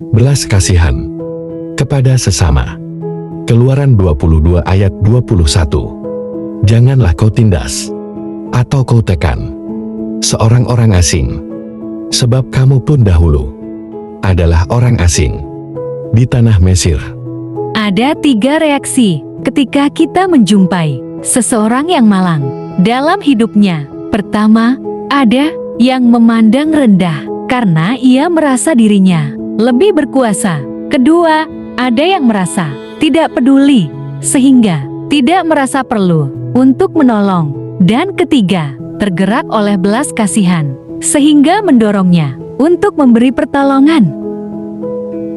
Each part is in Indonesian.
belas kasihan kepada sesama. Keluaran 22 ayat 21. Janganlah kau tindas atau kau tekan seorang orang asing, sebab kamu pun dahulu adalah orang asing di tanah Mesir. Ada 3 reaksi ketika kita menjumpai seseorang yang malang dalam hidupnya. Pertama, ada yang memandang rendah karena ia merasa dirinya lebih berkuasa. Kedua, ada yang merasa tidak peduli sehingga tidak merasa perlu untuk menolong. Dan ketiga, tergerak oleh belas kasihan sehingga mendorongnya untuk memberi pertolongan.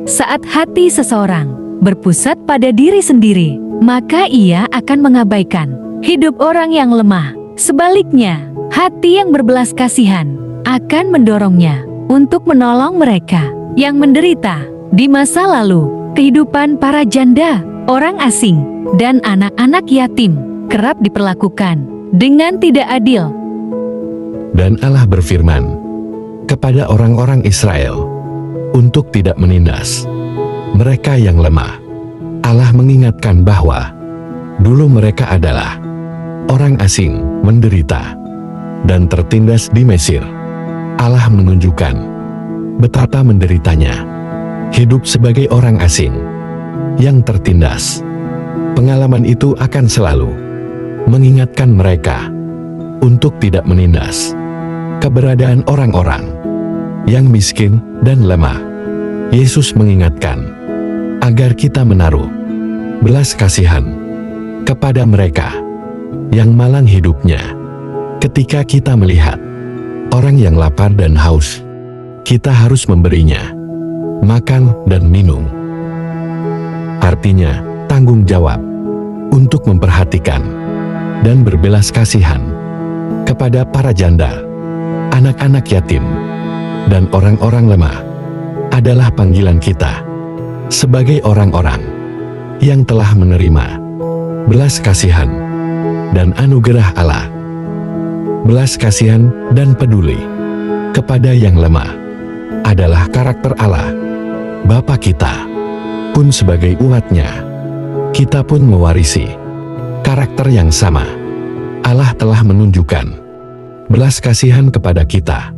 Saat hati seseorang berpusat pada diri sendiri, maka ia akan mengabaikan hidup orang yang lemah. Sebaliknya, hati yang berbelas kasihan akan mendorongnya untuk menolong mereka yang menderita. Di masa lalu, kehidupan para janda, orang asing, dan anak-anak yatim kerap diperlakukan dengan tidak adil. Dan Allah berfirman kepada orang-orang Israel untuk tidak menindas mereka yang lemah. Allah mengingatkan bahwa dulu mereka adalah orang asing, menderita, dan tertindas di Mesir. Allah menunjukkan betapa menderitanya hidup sebagai orang asing yang tertindas. Pengalaman itu akan selalu mengingatkan mereka untuk tidak menindas keberadaan orang-orang yang miskin dan lemah. Yesus mengingatkan agar kita menaruh belas kasihan kepada mereka yang malang hidupnya. Ketika kita melihat orang yang lapar dan haus, kita harus memberinya makan dan minum. Artinya, tanggung jawab untuk memperhatikan dan berbelas kasihan kepada para janda, anak-anak yatim, dan orang-orang lemah adalah panggilan kita sebagai orang-orang yang telah menerima belas kasihan dan anugerah Allah. Belas kasihan dan peduli kepada yang lemah adalah karakter Allah. Bapa kita pun sebagai umatnya, kita pun mewarisi karakter yang sama. Allah telah menunjukkan belas kasihan kepada kita.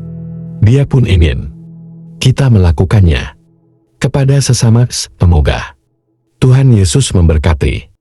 Dia pun ingin kita melakukannya kepada sesama. Semoga Tuhan Yesus memberkati.